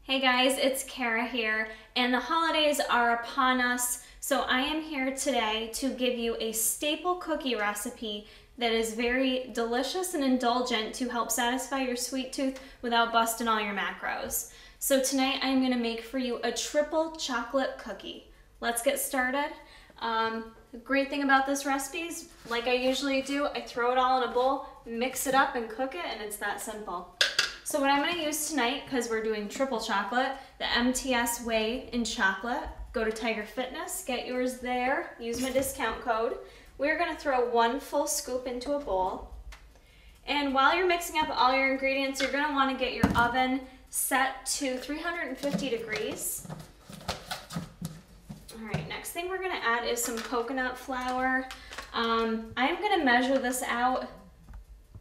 Hey guys, it's Kara here, and the holidays are upon us, so I am here today to give you a staple cookie recipe that is very delicious and indulgent to help satisfy your sweet tooth without busting all your macros. So tonight I'm going to make for you a triple chocolate cookie. Let's get started. The great thing about this recipe is, like I usually do, I throw it all in a bowl, mix it up and cook it, and it's that simple. So what I'm going to use tonight, because we're doing triple chocolate, the MTS Whey in chocolate. Go to Tiger Fitness, get yours there, use my discount code. We're going to throw 1 full scoop into a bowl. And while you're mixing up all your ingredients, you're going to want to get your oven set to 350 degrees. All right, next thing we're going to add is some coconut flour. I'm going to measure this out.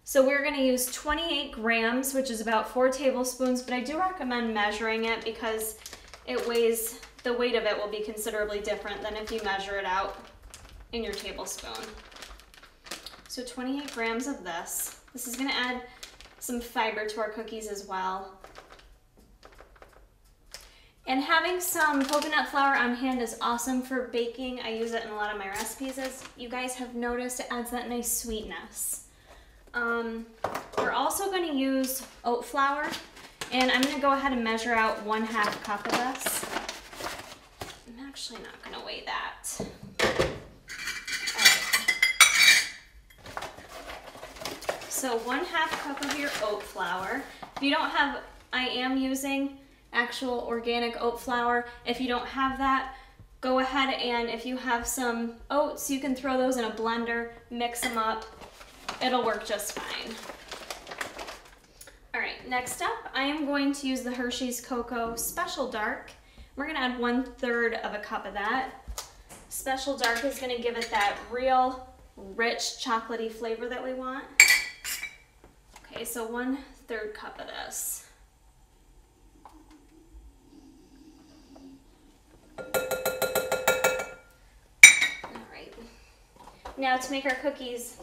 So we're going to use 28 grams, which is about 4 tablespoons, but I do recommend measuring it because the weight of it will be considerably different than if you measure it out in your tablespoon. So 28 grams of this. This is going to add some fiber to our cookies as well. And having some coconut flour on hand is awesome for baking. I use it in a lot of my recipes. As you guys have noticed, it adds that nice sweetness. We're also going to use oat flour, and I'm going to go ahead and measure out 1/2 cup of this. I'm actually not going to weigh that. All right. So 1/2 cup of your oat flour. If you don't have, I am using actual organic oat flour. If you don't have that, go ahead and if you have some oats, you can throw those in a blender, mix them up. It'll work just fine. All right, next up, I am going to use the Hershey's Cocoa Special Dark. We're gonna add 1/3 of a cup of that. Special Dark is gonna give it that real rich chocolatey flavor that we want. Okay, so 1/3 cup of this. All right, now to make our cookies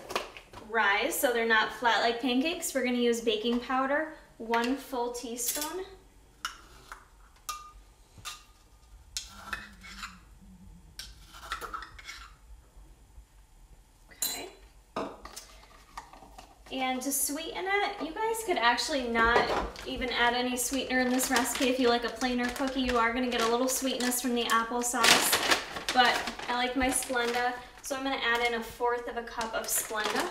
rise so they're not flat like pancakes, we're going to use baking powder, 1 full teaspoon. Okay. And to sweeten it, you guys could actually not even add any sweetener in this recipe. If you like a plainer cookie, you are going to get a little sweetness from the applesauce, but I like my Splenda, so I'm going to add in 1/4 cup of Splenda.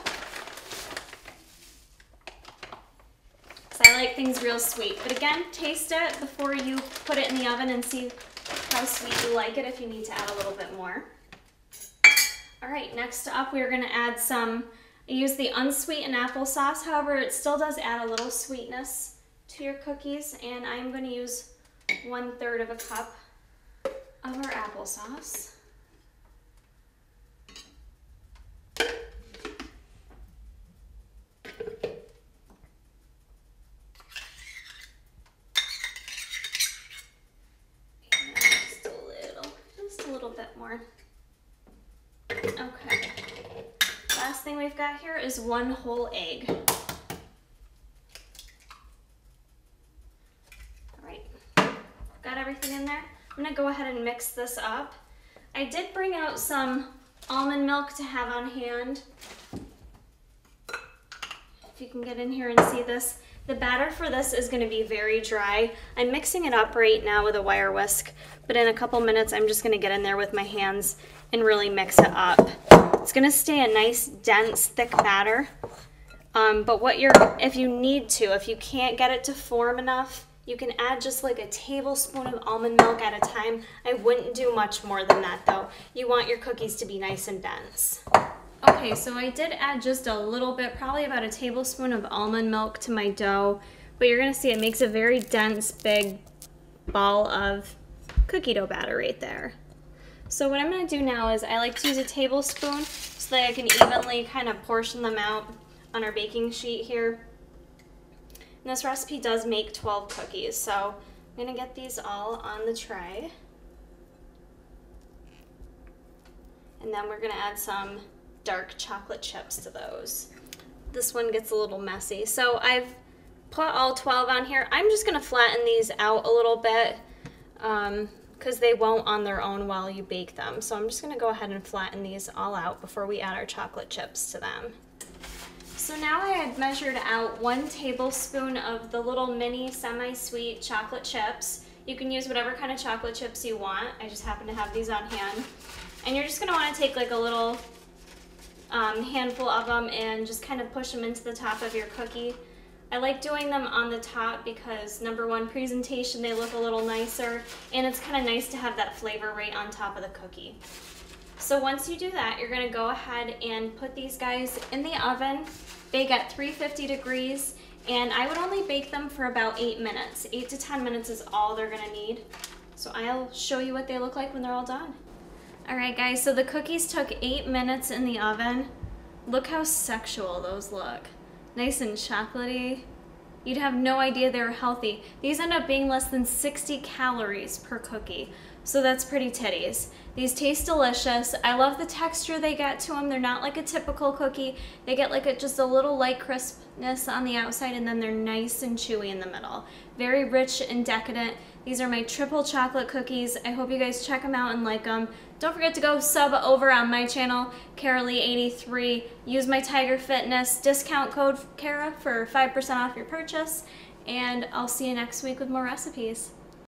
I like things real sweet, but again, taste it before you put it in the oven and see how sweet you like it if you need to add a little bit more. All right, next up we're going to add some, I use the unsweetened applesauce, however it still does add a little sweetness to your cookies, and I'm going to use 1/3 cup of our applesauce. More. Okay. Last thing we've got here is 1 whole egg. All right. Got everything in there. I'm going to go ahead and mix this up. I did bring out some almond milk to have on hand. If you can get in here and see this. The batter for this is going to be very dry. I'm mixing it up right now with a wire whisk, but in a couple minutes I'm just going to get in there with my hands and really mix it up. It's going to stay a nice, dense, thick batter. But if you need to, if you can't get it to form enough, you can add just like a tablespoon of almond milk at a time. I wouldn't do much more than that though. You want your cookies to be nice and dense. Okay, so I did add just a little bit, probably about a tablespoon of almond milk to my dough, but you're going to see it makes a very dense, big ball of cookie dough batter right there. So what I'm going to do now is I like to use a tablespoon so that I can evenly kind of portion them out on our baking sheet here. And this recipe does make 12 cookies, so I'm going to get these all on the tray. And then we're going to add some dark chocolate chips to those. This one gets a little messy. So I've put all 12 on here. I'm just gonna flatten these out a little bit because they won't on their own while you bake them. So I'm just gonna go ahead and flatten these all out before we add our chocolate chips to them. So now I had measured out 1 tablespoon of the little mini semi-sweet chocolate chips. You can use whatever kind of chocolate chips you want. I just happen to have these on hand. And you're just gonna wanna take like a little handful of them and just kind of push them into the top of your cookie. I like doing them on the top because number one, presentation, they look a little nicer, and it's kind of nice to have that flavor right on top of the cookie. So once you do that, you're gonna go ahead and put these guys in the oven, bake at 350 degrees, and I would only bake them for about 8 minutes. 8 to 10 minutes is all they're gonna need. So I'll show you what they look like when they're all done. All right guys, so the cookies took 8 minutes in the oven. Look how sexual those look. Nice and chocolatey. You'd have no idea they were healthy. These end up being less than 60 calories per cookie, so that's pretty titties. These taste delicious. I love the texture they get to them. They're not like a typical cookie. They get like just a little light crispness on the outside, and then they're nice and chewy in the middle. Very rich and decadent. These are my triple chocolate cookies. I hope you guys check them out and like them. Don't forget to go sub over on my channel, Karalee83. Use my Tiger Fitness discount code Kara for 5% off your purchase. And I'll see you next week with more recipes.